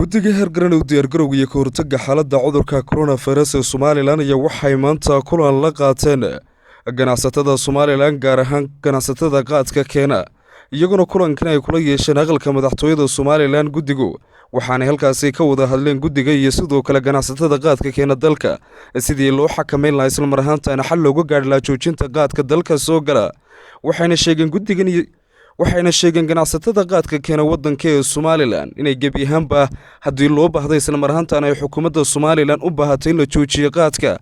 guddiga heergaran u diyaargarowga iyo ka hortagga xaaladda cudurka coronavirus ee somalilan ayaa waxay maanta kulan la qaateen ganacsatada somalilan gaar ahaan ganacsatada qaadka keena iyaguna kulankan ay kula yeesheen aqalka madaxtooyada somalilan guddigu waxaanay halkaasi ka wada hadleen guddiga iyo sidoo kale ganacsatada qaadka keena dalka sidii loo xakameyn lahaa islamar ahaantaana xal looga gaadhi lahaa joojinta qaadka dalka soo gala waxayna sheegeen ganacsatada qaadka keena waddanka ee somalilan inay gebi ahaanba haddii loo baahda islamar ahaantaana ay xukuumadda somalilan u baahatay in la joojiyo qaadka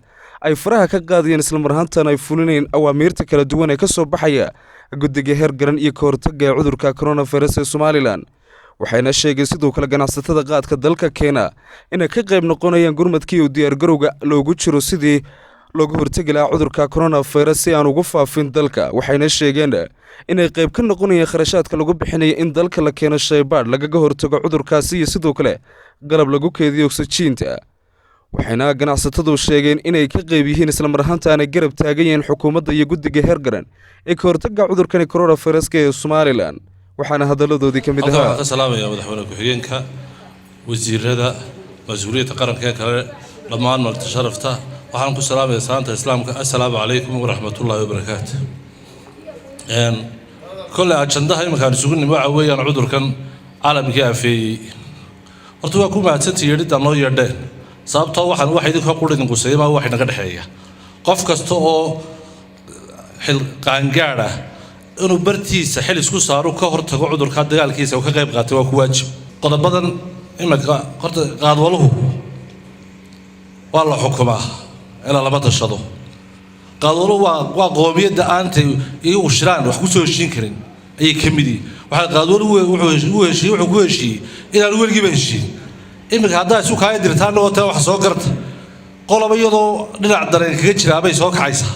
ay faraha ka qaadayeen islamar ahaantaana ay fulinayn awaamiirta kala duwan ee ka soo baxaya guddiga heergaran iyo ka hortagga ee cudurka coronavirus ee somalilan waxayna sheegeen sidoo kale ganacsatada qaadka dalka keena inay ka qayb noqonayaan gurmadkii uu diyaargarowga loogu jiro sidii looga hortagi lahaa cudurka coronavirus si aan ugu faafin dalka waxayna sheegeen inay qayb ka noqonayaan kharashaadka lagu bixinayo in dalka la keeno shaybaadh lagaga hortago cudurkaasi iyo sidoo kale qalab lagu keediyo oksijiinta waxayna ganacsatadu sheegeen inay ka qayb yihiin islamar ahaantaana garab taagan yihiin xukuumadda iyo guddiga heergaran ee ka hortagga cudurkani coronaviruska ee somalilan waxaana hadaladoodii ka mid ahaa waxaan ka salaamayaa madaxweyne ku-xigeenka wasiirada mas-uuliyadda qaranka kale dhammaan marti sharafta waxaan ku salaamayaa salaanta islaamka assalaamu calaykum waraxmatullaahi wabarakaatu kolle ajandaha iminkaan isugu nimi waxa weeyaan cudurkan caalamkii afeeyey horta waa ku mahadsantii yeedhidda noo yeedheen sababtoo waxaan wax idinka qudhidin quseeya maa wax inaga dhexeeya qof kasta oo xil qaangaadh ah inuu bartiisa xil isku saaro ka hortago cudurka dagaalkiisa oo ka qayb qaatay waa ku waajib qodobadan iminka horta qaadwaluhu waa la xukumaa ilaa lama tashado qaadwaluhu waa qoomiyadda aantay iyagu shiraan wax ku soo heshiin karin ayay ka mid yihiin waxaa qaadwaluhu wuxuu ku heshiiyey inaan weligiiba heshiin iminka haddaa isu kaaya dirtaanna oo taa wax soo garta qoloba iyadoo dhinac dareen kaga jiraabay soo kacaysaa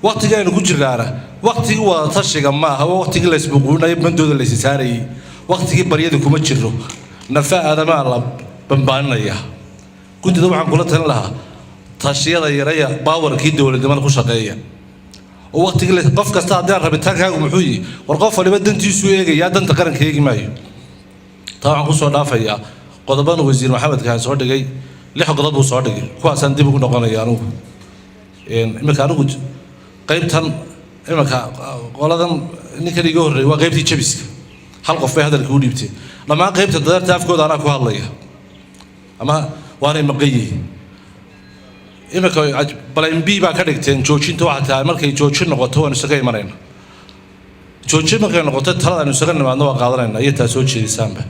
waqtiga aynu ku jirnaana waqtigii wada tashiga maaha waa waqtigii la isbuquunayo bandooda la isisaarayay waqtigii baryada kuma jiro nafa aadamaa la bambaaninaya guddida waxaan kula talin lahaa tashiyada yaraya baawarkii dowladnimada ku shaqeeya oo waqtigii qof kasta haddii aan rabitaankaagu muxuu yihi war qof waliba dantiisu eegayaa danta qaranka eegi maayo taa waxaan kusoo dhaafayaa qodobada wasiir maxamed kaan soo dhigay 6 qodob buu soo dhigay kuwaasaan dib ugu noqonaya anigu iminka anigu qaybtan iminka qoladan ninkan iga horreeyay waa qaybtii jabiska hal qof bay hadalka u dhiibtay dhammaan qaybta dadarta afkooda anaa ku hadlaya ama waanay maqan yihiin iminka balan b baa ka dhigteen joojinta waxaa tahay markay joojin noqoto waanu isaga imanayna joojin markay noqoto talada aynu isaga nimaadno waa qaadanayna iyo taa soo jeedisaanba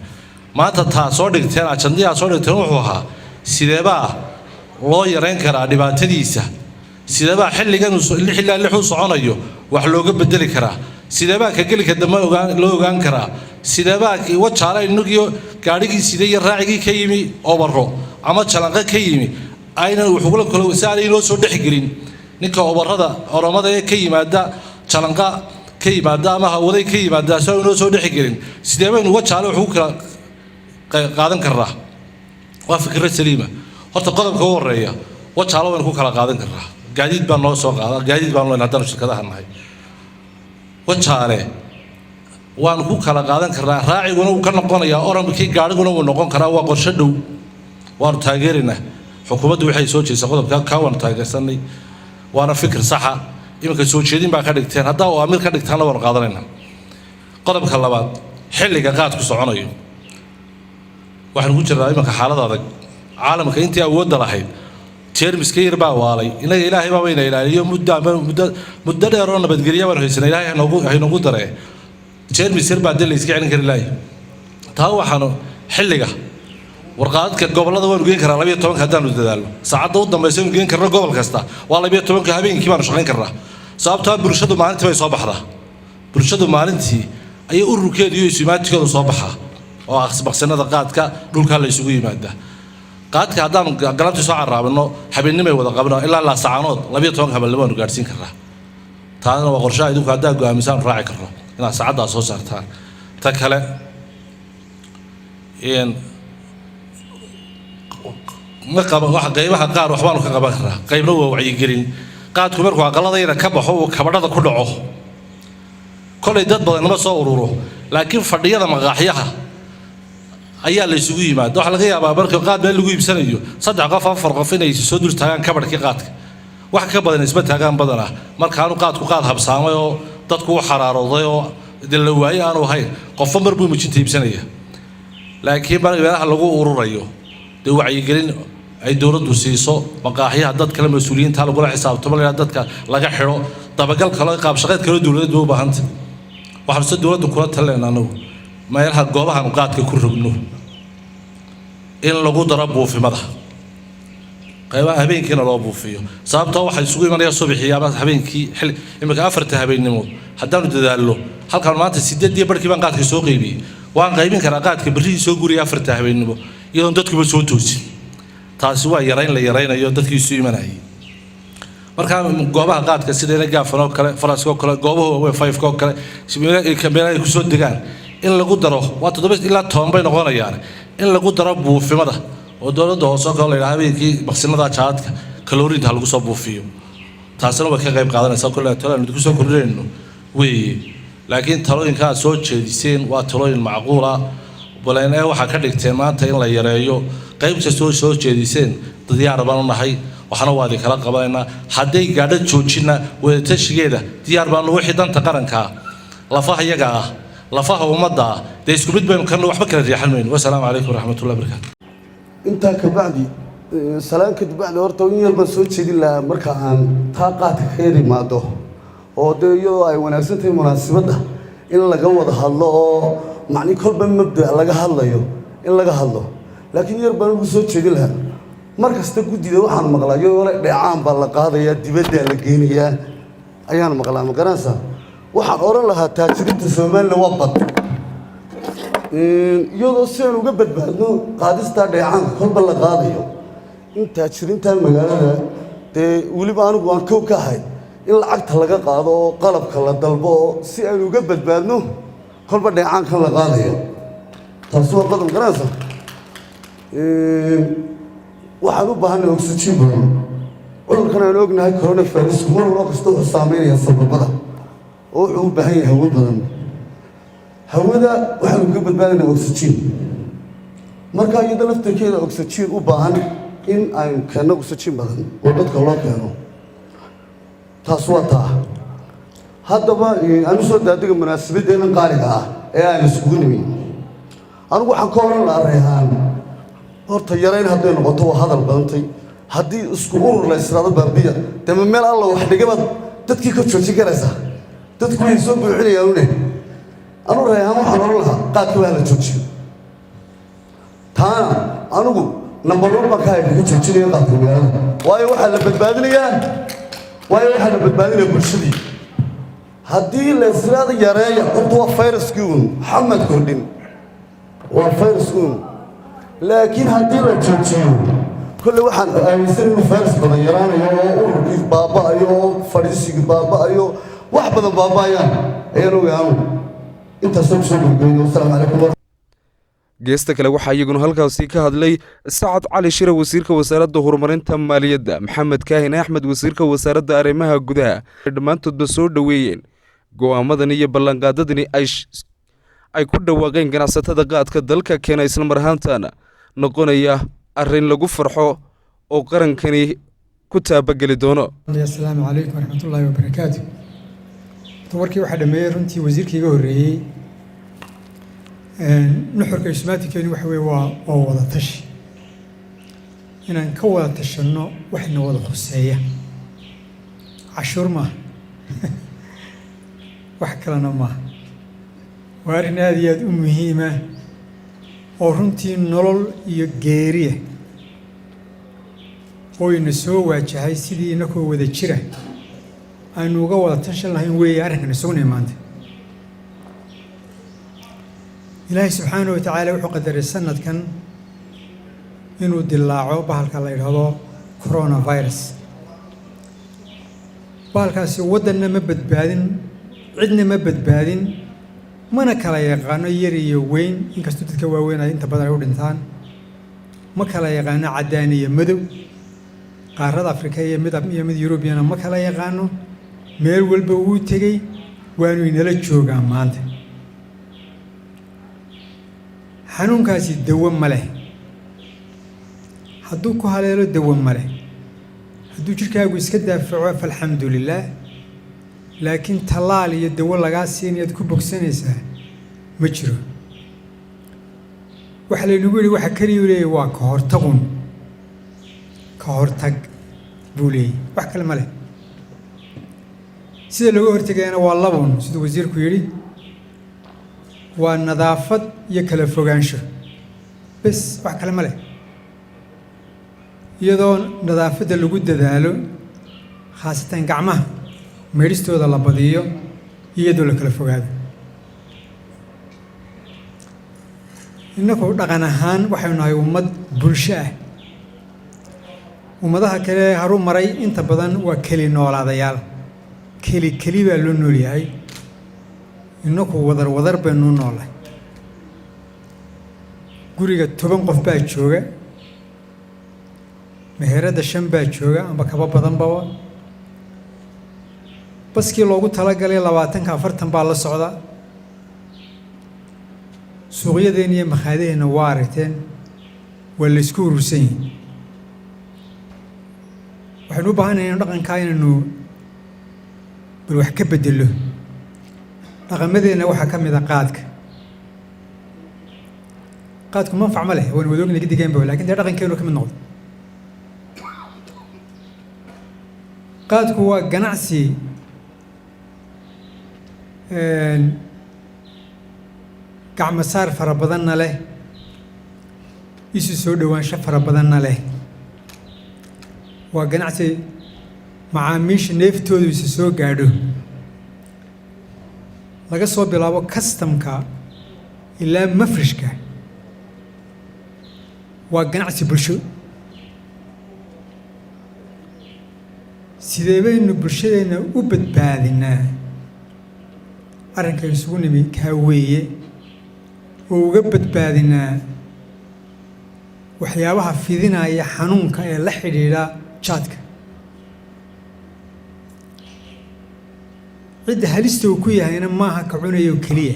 maanta taa soo dhigteen ajandiyaa soo dhigteen wuxuu ahaa sideebaa loo yareyn karaa dhibaatadiisa sideebaa xilligan ilaa 6 uu soconayo wax looga bedeli karaa sideebaa ka geli kadamba loo ogaan karaa sideebaa wajaala inagiyo gaadhigii sidee iyo raacigii ka yimi obaro ama jalanqa ka yimi aynan wuxuu kula wasaarey inoo soo dhexgelin ninka obarada oromada ee ka yimaada jalanqa ka yimaada ama hawaday ka yimaada soo inoo soo dhexgelin sideebaa inuu wajaala wuxuu kala qaadan karaa waa fikir saliima horta qodobka ugu horeeya wajaala waan ku kala qaadan karaa gaadiid baan noo soo qaada gaadiid baan loo haddana shirkadaha nahay wajaale waan ku kala qaadan karaa raaciguna uu ka noqonayaa oramkii gaadhiguna uu noqon karaa waa qorshe dhow waanu taageerinaa xukuumaddu waxay soo jeedisay qodobka ka waanu taageersanay waana fikir saxa iminka soo jeedin baa ka dhigteen haddaa oo amir ka dhigtaanna waanu qaadanaynaa qodobka labaad xilliga qaadku soconayo waxaan ku jirnaa iminka xaalad adag caalamka intii awoodda lahayd jeermiska yar baa waalay inaga ilaahay baa wayna ilaaliyo muddo dheer oo nabadgelya baan haysanay ilaahay haynagu daree jeermis yar baa dee la iska celin kari lahay taa waxaanu xilliga warqaadka gobollada waanu geen karaa 12 haddaanu dadaalno saacadda u dambaysa waanu geen karno gobol kasta waa 12 habeenkii baanu shaqayn karnaa sababtaa bulshadu maalintii bay soo baxdaa bulshadu maalintii ayay ururkeedu iyo isumaadkeedu soo baxaa oo aqsbaqsanada qaadka dhulka la isugu yimaada qaadka haddaan galabtii soo carraabno habeenimay wada qabno ilaa la saacanood 12 habeenimo aanu gaarsiin karnaa taana waa qorshe idinku haddaa go'aamisaan raaci karno inaad saacaddaa soo saartaan ta kale ma qaba wax qaybaha qaar waxbaanu ka qaban karaa qaybna waa wacyigelin qaadku markuu aqaladayna ka baxo uu kabadhada ku dhaco kolay dad badan ma soo ururo laakiin fadhiyada maqaaxiyaha ayaa la isugu yimaado waxa laga yaabaa marka qaad meel lagu iibsanayo 3 qof 4 qof inay soo dul taagaan kabarkii qaadka wax ka badan isba taagaan badana marka aanu qaadku qaad habsaamay oo dadku u xaraaroday oo dil waayay aanu ahayn qof mar buu mijinta iibsanaya laakiin meelaha lagu ururayo dee wacyigelin ay dawladdu siiso maqaaxiyaha dad kale mas'uuliyiinta lagu xisaabtamo dadka laga xiro dabagal kale qaab shaqeed kale dawladdu u baahantay waxaan dawladdu kula taleenaano meelaha goobaha qaadka ku rogno in lagu daro buufimada qaybaha habeenkiina loo buufiyo sababtoo waxa isugu imanaya subaxii ama habeenkii imika 4 habeenimo haddaanu dadaallo halkan maanta 8 barkii baan qaadka soo qaybiyay waan qaybin karaa qaadka bari soo guriya 4 habeenimo iyadoo dadku soo toosin taasi waa yarayn la yaraynayo dadkii soo imanayay marka goobaha qaadka sida gaafan oo kale farasko kale goobaha way 5 oo kale simeeyay kameeraha ku soo degaan in lagu daro waa 7 ilaa 10 bay noqonayaan in lagu daro buufimada oo dawladda hoose oo kale habeenkii baksinada jaadka kalooriinta lagu soo buufiyo taasina way ka qayb qaadanaysaa kullu talaan ku soo kordhinayno way laakiin talooyinka soo jeediseen waa talooyin macquul ah baleen waxa ka dhigtay maanta in la yareeyo qaybta soo jeediseen diyaar baan u nahay waxana waadi kala qabanayna haday gaadho joojina wada tashigeeda diyaar baan u wixii danta qaranka lafaha iyaga ah lafaha ummadda de isku mid baynu kan waxba kala riixan mayno wassalaamu calaykum waraxmatullaahi wabarakaatuh inta ka bacdi salaam ka bacdi horta in yar baan soo jeedin lahaa marka aan taa qaadka ka yimaado oo iyadoo ay wanaagsan tahay munaasabada in laga wada hadlo oo macni kolba mabda laga hadlayo in laga hadlo laakiin yar baan ugu soo jeedin lahaa markasta gudida waxaan maqlayo wala dheecaan baa la qaadaya dibadda la geenaya ayaan maqlaa ma garanaysaa waxaan oran lahaa taajiriinta Soomaaliland waa bad iyadoo si aan uga badbaadno qaadista dheecaan kolba la qaadayo in taajiriinta magaalada weliba anigu aan kow ka ahay in lacagta laga qaado oo qalabka la dalbo si aan uga badbaadno kolba dheecaanka la qaadayo taas waa qodol garanaysa waxaan u baahanay oxygen badan cudurkan aan ognahay coronavirus mar walba kastoo saameynaya sababada oo wuxuu u baahan yahay hawo badan hawada waxaan uga badbaadinaa oxygen marka iyada laftirkeeda oxygen u baahan in aan keeno oxygen badan oo dadka loo keeno taas waa taa haddaba aanu soo daadiga munaasabaddeena qaaliga ah ee aan isugu nimid anigu waxaan ka oran lahaa reehaan horta yarayn hadday noqoto waa hadal badantay haddii isku urur la israado baabiya dama meel alla wax dhigabad dadkii ka joojin karaysaa dadku way soo buuxinayaan anu reehaan waxaan oran lahaa qaadka waa la joojiyo taana anigu number 1 baan ka joojinaya qaadka magaalada waayo waxaa la badbaadinayaa bulshadii haddii la israado yareeya horta waa fayraskii maxamed kordhin waa fayraskii laakiin haddii la joojiyo kulle waxaan aaminsan inuu fayras badan yaraanayo oo ururkii baaba'ayo oo fadhiisigii baaba'ayo wax badan baaba'ayaan ayaan ogaanu intaasoo kusoo gurguriyay wassalaamu calaykum geesta kale waxaa iyaguna halkaasi ka hadlay Sacad Cali Shire wasiirka wasaaradda horumarinta maaliyadda Maxamed Kaahin Axmed wasiirka wasaaradda arrimaha gudaha dhamaantoodba soo dhaweeyeen go'aamadan iyo ballanqaadadani ay ku dhawaaqeen ganacsatada qaadka dalka keena isla marhaantana noqonaya arrin lagu farxo oo qarankani ku taabageli doono. Assalaamu calaykum waraxmatullaahi wabarakaatuh. Warkii waxa dhameeyay runtii wasiirkayga horeeyay nuxurka ismaatikeeni waxa weeye waa wada tashi inaan ka wada tashano waxna wada khuseeya cashuur maaha wax kalena maaha waa arrin aad iyo aad u muhiima oo runtii nolol iyo geeriya oo ina soo waajahay sidii inakoo wada jira aynu uga wada tashan lahayn weeye arrinkan isugnay maanta ilaahay subxaanahu watacaala wuxuu qadaray sanadkan inuu dilaaco bahalka la yidhaahdo coronavirus bahalkaasi waddanna ma badbaadin cidna ma badbaadin mana kala yaqaano yar iyo weyn inkastoo dadka waaweyn ay inta badan ay u dhintaan ma kala yaqaano caddaan iyo madow qaarada afrika iyo mid yurubiyana ma kala yaqaano meel walba wuu tegey waanu inala joogaa maanta xanuunkaasi dawo ma leh hadduu ku haleelo dawo ma leh hadduu jidhkaagu iska daafaco falxamdulilaah laakiin tallaal iyo dawo lagaa siinayaad ku bogsanaysaa ma jiro waxa laynagu yidhi waxa keliyu leeyahy waa ka hortagun ka hortag buu leeyahy wax kale ma leh sida looga hortegayana waa labun siduu wasiirku yidhi waa nadaafad iyo kala fogaansho bes wax kale ma leh iyadoo nadaafadda lagu dadaalo khaasatan gacmaha meedhistooda la badiyo iyadoo la kala fogaado innagu dhaqan ahaan waxaynu nahay ummad bulsho ah ummadaha kale haru maray inta badan waa keli noolaadayaal keli baa loo nool yahay innaku wadar baynu noolahay guriga 10 qof baa jooga meherada 5 baa jooga amba kaba badanbaba baskii loogu talagalay 20-40 baa la socda suuqyadeena iyo makhaadaheena waa aragteen waa la isku urursan yihiin waxaynu u baahanahay dhaqankaa inaynu bal wax ka bedelo dhaqamadeena waxaa ka mid ah qaadku manfac ma leh waan wada ognahay gidigeenba laakiin dee dhaqankeenu ka mid noqdo qaadku waa ganacsi gacmo saar fara badanna leh isu soo dhowaansho fara badanna leh waa ganacsi macaamiisha neeftoodu isa soo gaadho laga soo bilaabo customka ilaa mafrishka waa ganacsi bulsho sidee baynu bulshadeenna u badbaadinaa arrinka isugu nimi kaa weeye oo uga badbaadinaa waxyaabaha fidinaya xanuunka ee la xidhiidha jaadka cidda halista uu ku yahayna maaha ka cunayo keliya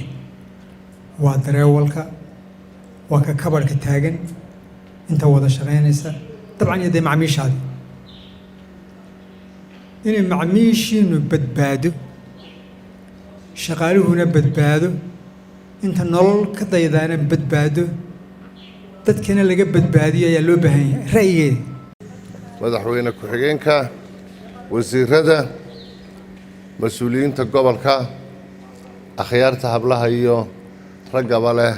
waa dareewalka waa ka kabarhka taagan inta wada shaqaynaysa dabcan iyo dee macmiishaadi inay macmiishiinu badbaado shaqaaluhuna badbaado inta nolol ka daydaana badbaado dadkana laga badbaadiyo ayaa loo baahan yahay ra'yigeeda madaxweyne ku-xigeenka wasiirada mas-uuliyiinta gobolka akhyaarta hablaha iyo raggaba leh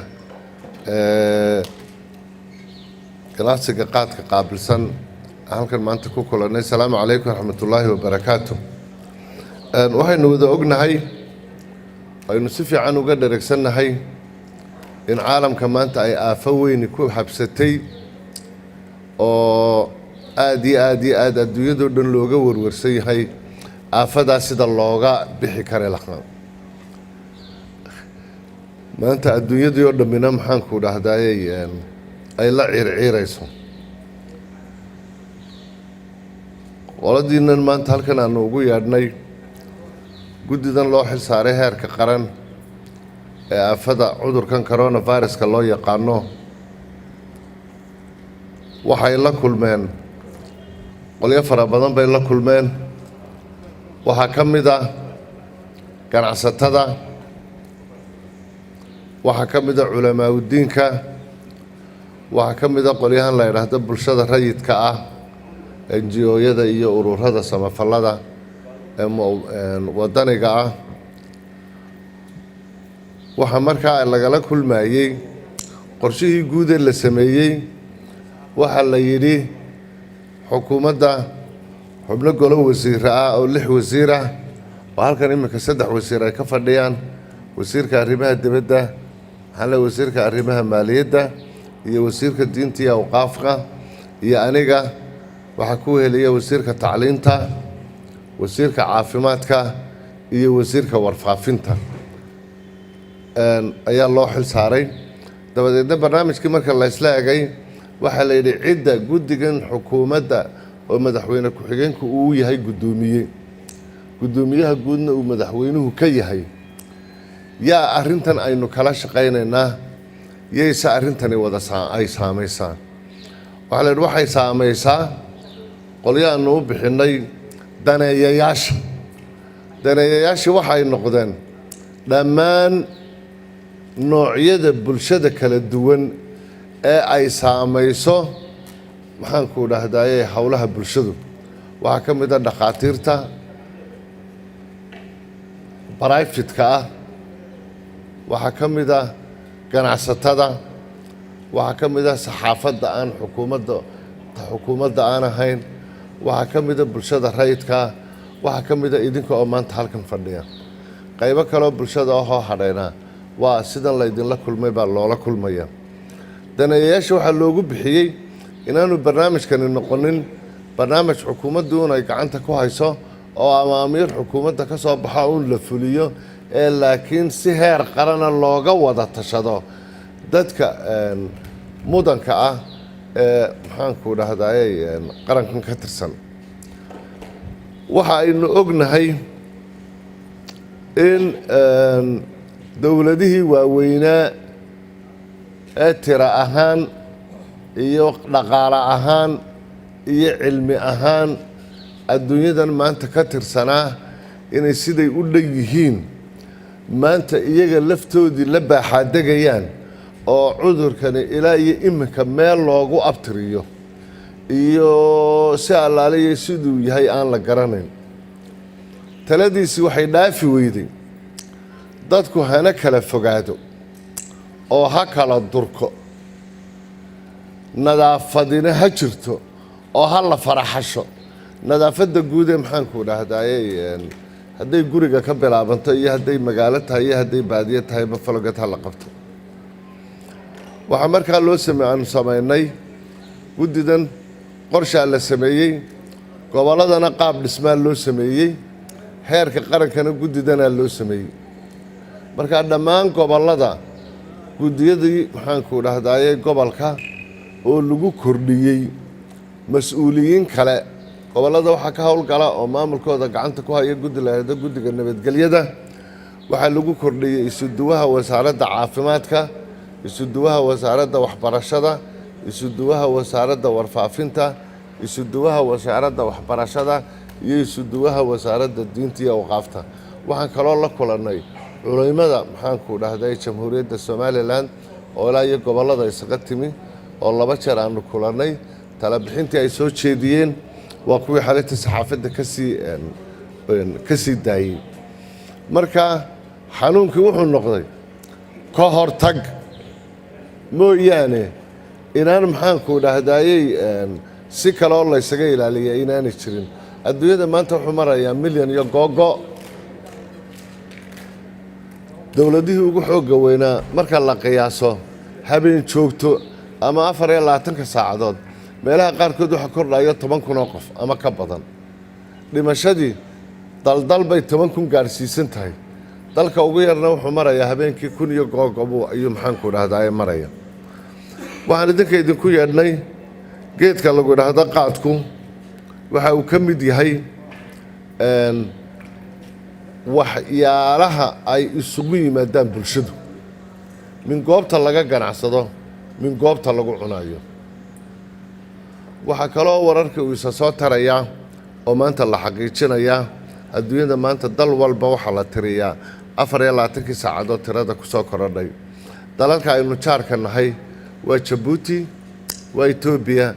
ganacsiga qaadka qaabilsan halkan maanta ku kulannay asalaamu calaykum waraxmatullaahi wabarakaatu waxaynu wada ognahay aynu si fiican uga dheregsannahay in caalamka maanta ay aafo weyni ku habsatay oo aad iyo aad adduunyadoo dhan looga warwarsan yahay aafadaas sida looga bixi kara lahaa maanta adduunyadii oo dhammina maxaanku dhahdaayey ay la ciirciirayso qoladiinnan maanta halkan aanu ugu yeedhnay guddidan loo xil saaray heerka qaran ee aafada cudurkan coronaviruska loo yaqaano waxay la kulmeen qolyo fara badan bay la kulmeen waxaa ka mid ah ganacsatada waxaa ka mid ah culamaaudiinka waxaa ka mid ah qolyahan la yidhaahdo bulshada rayidka ah NGO-yada iyo ururada samafallada ee wadaniga ah waxaa markaa lagala kulmayey qorshihii guud ee la sameeyey waxaa la yidhi xukuumadda xubno golo wasiira ah oo 6 wasiir ah oo halkan iminka 3 wasiir ay ka fadhiyaan wasiirka arrimaha dibadda wasiirka arrimaha maaliyadda iyo wasiirka diinta iyo awqaafka iyo aniga waxaa ku heliya wasiirka tacliinta wasiirka caafimaadka iyo wasiirka warfaafinta ayaa loo xil saaray dabadeedna barnaamijkii marka la isla egay waxaa la yidhi cidda guddigan xukuumadda oo madaxweyne ku-xigeenku uu yahay guddoomiyaha guudna uu madaxweynuhu ka yahay yaa arrintan aynu kala shaqaynaynaa yayse arrintani ay saamaysaa waxaa la yidhi waxay saamaysaa qolyahannu u bixinnay daneeyayaashii waxay noqdeen dhammaan noocyada bulshada kala duwan ee ay saamayso maxaanku dhahdaye howlaha bulshadu waxaa ka mid a dhakhaatiirta barayfidka ah waxaa ka mid a ganacsatada waxaa ka mid a saxaafadda aan xukuumadda aan ahayn waxaa ka mid a bulshada rayidka waxaa ka mid a idinka oo maanta halkan fadhiya qaybo kaloo bulshada ahoo hadhaynaa waa sidan laydinla kulmay baa loola kulmaya daneeyayaasha waxaa loogu bixiyey inaanu barnaamijkani noqonin barnaamij xukuumaddu un ay gacanta ku hayso oo amaamiir xukuumadda ka soo baxa uun la fuliyo ee laakiin si heer qarana looga wada tashado dadka mudanka ah ee maxaanku dhahdaye qarankan ka tirsan waxa aynu ognahay in dowladihii waaweynaa ee tira ahaan iyo dhaqaale ahaan iyo cilmi ahaan adduunyadan maanta ka tirsanaa inay siday u dhan yihiin maanta iyaga laftoodii la baaxaadegayaan oo cudurkani ilaa iyo iminka meel loogu abtiriyo iyo si allaaliya siduu yahay aan la garanayn taladiisii waxay dhaafi weyday dadku hana kala fogaado oo ha kala durko nadaafadina ha jirto oo ha la faraxasho nadaafadda guud ee maxaanku dhahdaye hadday guriga ka bilaabanto iyo hadday magaalo tahay iyo hadday baadiyo tahay bafalogad ha la qabto waxaa markaa aanu samaynay guddidan qorshaa la sameeyey gobolladana qaab dhismaa loo sameeyey heerka qarankana guddidanaa loo sameeyey markaa dhammaan gobollada guddiyadii maxaanku dhahdaye gobolka oo lagu kordhiyey mas-uuliyiin kale gobollada waxaa ka howlgala oo maamulkooda gacanta ku haya guddi la yidhaahdo guddiga nabadgelyada waxaa lagu kordhiyey isuduwaha wasaaradda caafimaadka isuduwaha wasaaradda waxbarashada isuduwaha wasaaradda warfaafinta isuduwaha wasaaradda waxbarashada iyo isuduwaha wasaaradda diinta iyo awqaafta waxaan kaloo la kulannay culimada maxaanku dhahday jamhuuriyadda somalilan oo ilaa iyo gobollada isaga timi oo 2 jeer aanu kulannay tala bixintii ay soo jeediyeen waa kuwii xalinta saxaafadda ka sii daayey marka xanuunkii wuxuu noqday ka hortag mooyaane inaan maxaanku dhahdayey si kaleoo laysaga ilaaliya inaanay jirin adduunyada maanta wuxuu marayaa milyan iyo googo dowladihii ugu xoogga weynaa marka la qiyaaso habeen joogto ama 24 saacadood meelaha qaarkood waxaa kordhaya 10,000 oo qof ama ka badan dhimashadii daldal bay 10,000 gaarsiisan tahay dalka ugu yarna wuxuu marayaa habeenkii 1,000 iyo googo ayuu maxaanku dhahdaye maraya waxaan idinku yeedhnay geedka lagu dhahdo qaadku waxa uu ka mid yahay waxyaalaha ay isugu yimaadaan bulshadu min goobta laga ganacsado min goobta lagu cunayo waxaa kaloo wararka uu isa soo tarayaa oo maanta la xaqiijinayaa adduunyada maanta dal walba waxaa la tiriyaa 24 saacadood tirada ku soo korodhay dalalka aynu jaarka nahay waa Jabuuti waa Itoobiya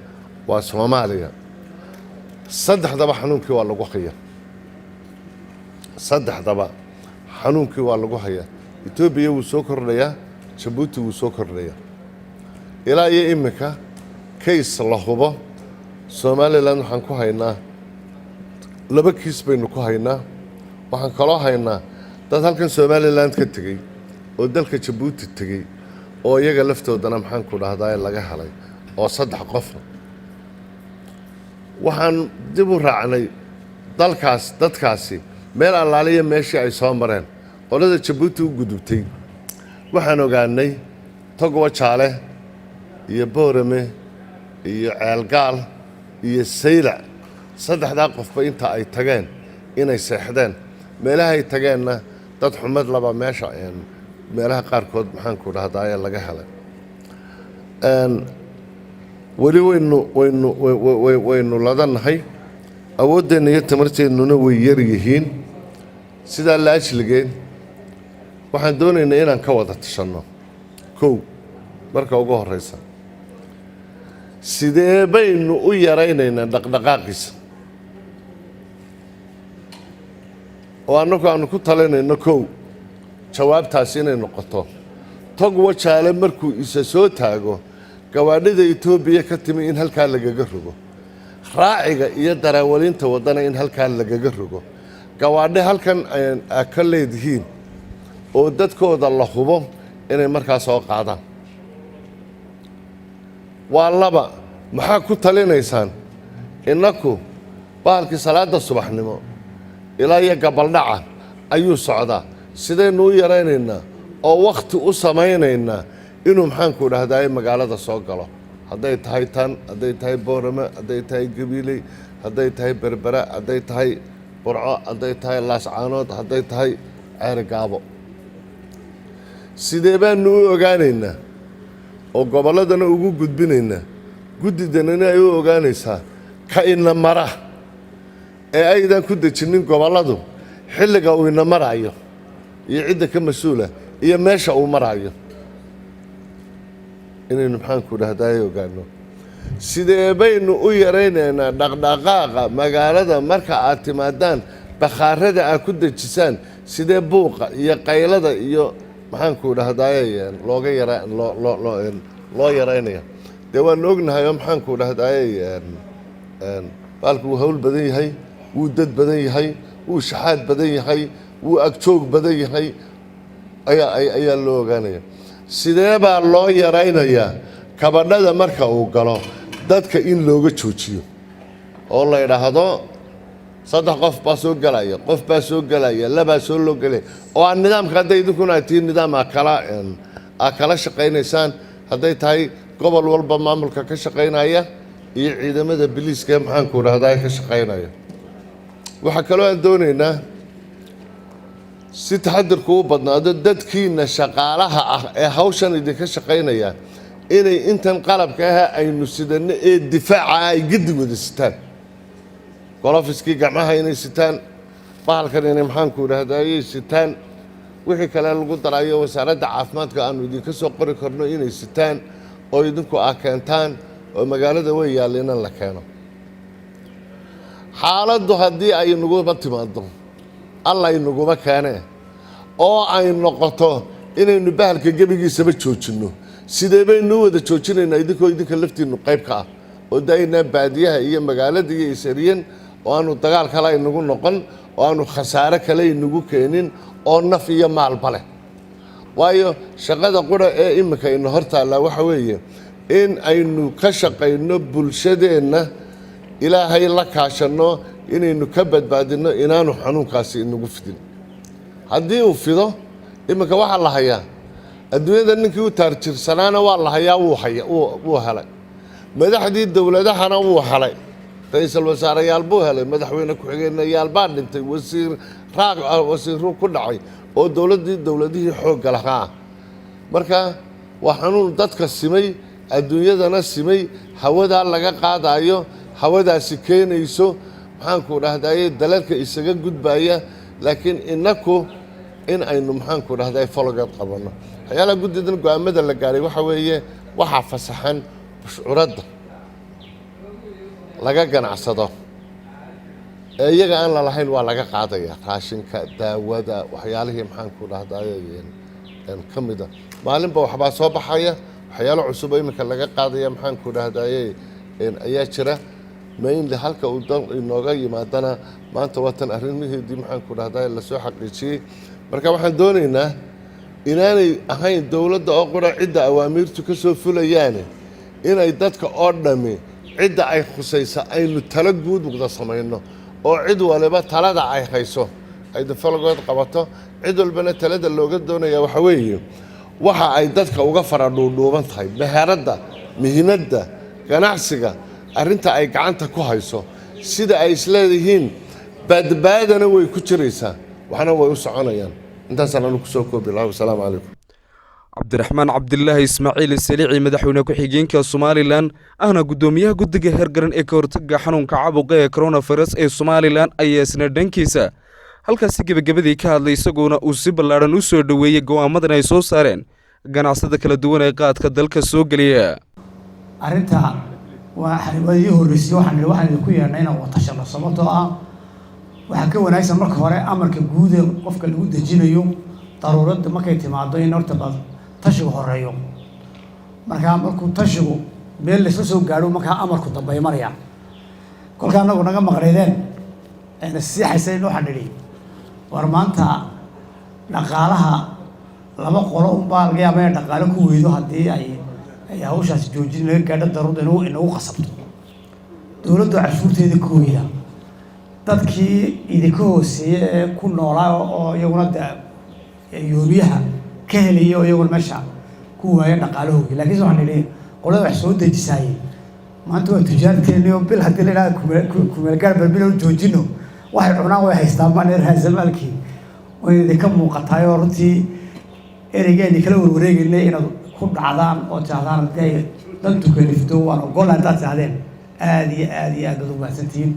waa Soomaaliya saddexdaba xanuunkii waa lagu hayaa Itoobiya wuu soo kordhayaa Jabuuti wuu soo kordhayaa ilaa iyo imika case la hubo Somaliland waxaan ku haynaa 2 case baynu ku haynaa waxaan kaloo haynaa dad halkan Somaliland ka tegey oo dalka Jabuuti tegey oo iyaga laftoodana maxaanku dhahdaye laga helay oo 3 qof waxaan dib u raacnay dadkaasi meel allaaliya meeshii ay soo mareen qolada Jabuuti u gudubtay waxaan ogaanay Togo Jaale iyo Boorame iyo Ceelgaal iyo Saylac 3 qofba inta ay tageen inay seexdeen meelaha ay tageenna dad xumad laba meelaha qaarkood maxaanku dhahdaye laga helay weli waynu ladanahay awoodeenna iyo tamarteennuna way yar yihiin sidaa la ajligeen waxaan doonaynaa inaan ka wada tashanno kow marka ugu horreysa sidee baynu u yaraynaynaa dhaqdhaqaaqiisa oo annagu aanu ku talinayno kow jawaabtaasi inay noqoto tog wajaale markuu isa soo taago gawaadhida Itoobiya ka timi in halkaa lagaga rogo raaciga iyo darawaliinta wadana in halkaa lagaga rogo gawaadhe halkan ay ka leedihiin oo dadkooda la hubo inay markaa soo qaadaan waa laba maxaa ku talinaysaan innaku baalkii salaada subaxnimo ilaa iyo gabaldhaca ayuu socdaa sidaynu u yaraynaynaa oo waqti u samaynaynaa inuu maxaanku dhahdaa magaalada soo galo hadday tahay tan hadday tahay boorame hadday tahay gabiiley hadday tahay berbera hadday tahay burco hadday tahay laascaanood hadday tahay ceerigaabo sidee baanu u ogaanaynaa oo gobolladana ugu gudbinaynaa guddidanana ay u ogaanaysaa ka ina mara ee aydan ku dejinin gobolladu xilliga uu ina marayo iyo cidda ka mas-uula iyo meesha uu marayo inaynu maxaanku dhahdaa ogaano sidee baynu u yaraynaynaa dhaqdhaqaaqa magaalada marka aad timaadaan bakhaarada aad ku dejisaan sidee buuqa iyo qaylada iyo maxaanku dhahdaa loo yaraynaya dee waanu ognahay oo maxaanku dhahdaa baalku wuu hawl badan yahay wuu dad badan yahay wuu shaxaad badan yahay wuu agjoog badan yahay ayaa loo ogaanaya sidee baa loo yaraynayaa kabadhada marka uu galo dadka in looga joojiyo oo la yidhaahdo 3 qof baa soo galaya qof baa soo galaya labaa soo loo galaya oo aan nidaamka hadday idinkuna tiin nidaam kala shaqaynaysaan hadday tahay gobol walba maamulka ka shaqaynaya iyo ciidamada biliiska maxaanku dhahdaa ka shaqaynaya waxa kaloo aan doonaynaa si taxadirku u badnaado dadkiina shaqaalaha ah ee hawshan idinka shaqaynaya inay intan qalabka ah aynu sidano ee difaaca ay gidi wada sitaan golofiskii gacmaha inay sitaan bahalkan inay maxaanku dhahdaa sitaan wixii kale lagu darayo wasaaradda caafimaadka aanu idinka soo qori karno inay sitaan oo idinku keentaan oo magaalada way yaallinan la keeno xaaladdu haddii ay naguma timaado alla inaguma keenee oo ay noqoto inaynu bahalka gebigiisaba joojinno sidee baynu u wada joojinaynaa idinkoo idinka laftiinnu qayb ka ah oo daaynaa baadiyaha iyo magaalada iyo isariyan oo aanu dagaal kale inagu noqon oo aanu khasaare kale inagu keenin oo naf iyo maalba leh waayo shaqada qura ee imika ina hor taallaa waxa weeye in aynu ka shaqayno bulshadeenna ilaahay la kaashanno inaynu ka badbaadinno inaanu xanuunkaasi inagu fidin haddii uu fido iminka waxaa la hayaa adduunyada ninkii u taarjirsanaana waa la hayaa wuu helay madaxdii dowladahana wuu helay ra-iisul wasaareyaal buu helay madaxweyne ku-xigeenayaal baa dhintay wasiiruu ku dhacay oo dowladihii xoogga lahaa marka waa xanuun dadka simay adduunyadana simay hawadaa laga qaadayo hawadaasi keenayso maxaanku dhahdaye dalalka isaga gudbaya laakiin inaku in aynu maxaanku dhahdaye fologeed qabanno waxyaalaha guddidan go-aamada la gaaray waxa weeye waxaa fasaxan bushcuradda laga ganacsado ee iyaga aan la lahayn waa laga qaadaya raashinka daawada waxyaalihii maxaanku dhahdaye ka mida maalinba waxbaa soo baxaya waxyaalo cusub oo iminka laga qaadaya maxaanku dhahdaye ayaa jira mainly halka uu inooga yimaadana maanta watan arrimaheedii maxaanku dhahdaa la soo xaqiijiyey marka waxaan doonaynaa inaanay ahayn dowladda oo qura cidda awaamiirtu ka soo fulayaane inay dadka oo dhammi cidda ay khusaysa aynu talo guud wada samayno oo cid waliba talada ay hayso ay dafalogood qabato cid walbana talada looga doonaya waxa weeye waxa ay dadka uga fara dhuudhuuban tahay meheradda mihinadda ganacsiga arrinta ay gacanta ku hayso sida ay isleedihiin badbaadana way ku jiraysaa waxna way u soconayaan intaasaan anu kusoo koobi lahaa wasalaamu calaykum cabdiraxmaan cabdilaahi ismaaciil saliici madaxweyne ku-xigeenka somalilan ahna guddoomiyaha guddiga heergaran ee ka hortaga xanuunka caabuqa ee coronavirus ee somalilan ayaa isna dhankiisa halkaasi gebagabadii ka hadlay isagoona uu si ballaadhan u soo dhoweeyey go'aamadan ay soo saareen ganacsada kala duwan ee qaadka dalka soo geliya arrinta waa xarimadii horreysay waxaan idinku yeernay inaan watashano sababtoo ah waxaa ka wanaagsan marka hore amarka guud ee qofka lagu dejinayo daruuradda markay timaado in horta tashigu horeeyo markaa markuu tashigu meel laysla soo gaadho markaa amarku dambay maraya kolkaa anagu naga maqnaydeen ayna siixaysayn waxaan nidhi war maanta dhaqaalaha laba qolo unbaa laga yaaba inay dhaqaalo ku weydo haddii ay hawshaasi joojin laga gaadho daruurda inagu qasabto dowladdu cashuurteeda ka weyda dadkii idinka hooseeya ee ku noolaa oo iyaguna yoobiyaha ka helaya oo iyaguna meesha ku waaya dhaqaalahoogi laakiinse waxaan nidhi qolada wax soo dejisaayey maanta waa tujaarteeni oo bil haddii la idhaha kumeelgaar balbil u joojino waxay cunaan way haystaan baan raasamaalkii way idinka muuqataay oo runtii ereygeeni kala warwareegaynay inaad ku dhacdaan oo tirahdaan haddii ay dantu kalifto waan ogola haddaad tirahdeen aada iyo aad baad u mahadsantihiin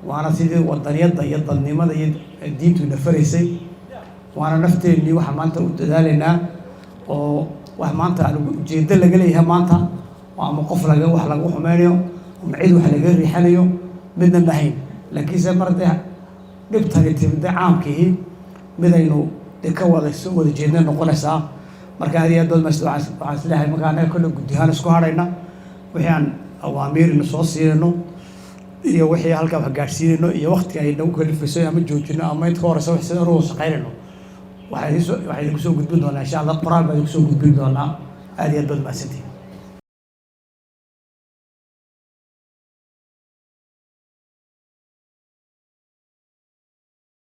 waana sidii wadaniyadda iyo dadnimada iyo diintu nafaraysay waana nafteennii waxaan maanta u dadaalaynaa oo wax maanta aan ujeeddo laga leeyahay maanta oo ama qof wax lagu xumeynayo ama cid wax laga riixanayo midna nahayn laakiinse mar dee dhibtani timida caamkii midaynu ka soo wada jeedna noqonaysaa marka aad iyo aad baad waxaan isleeyahay markaa anaga kolle guddihaan isku hadhayna wixii aan awaamiirina soo siinayno iyo wixii halkaa wax gaadhsiinayno iyo waqtiga ay nagu kalifayso ama joojino ama inta ka horeysa wax sida ugu shaqaynayno waxaa idinku soo gudbin doonaa insha allah qoraal baa idinku soo gudbin doonaa aad iyo aad baad mahadsantihin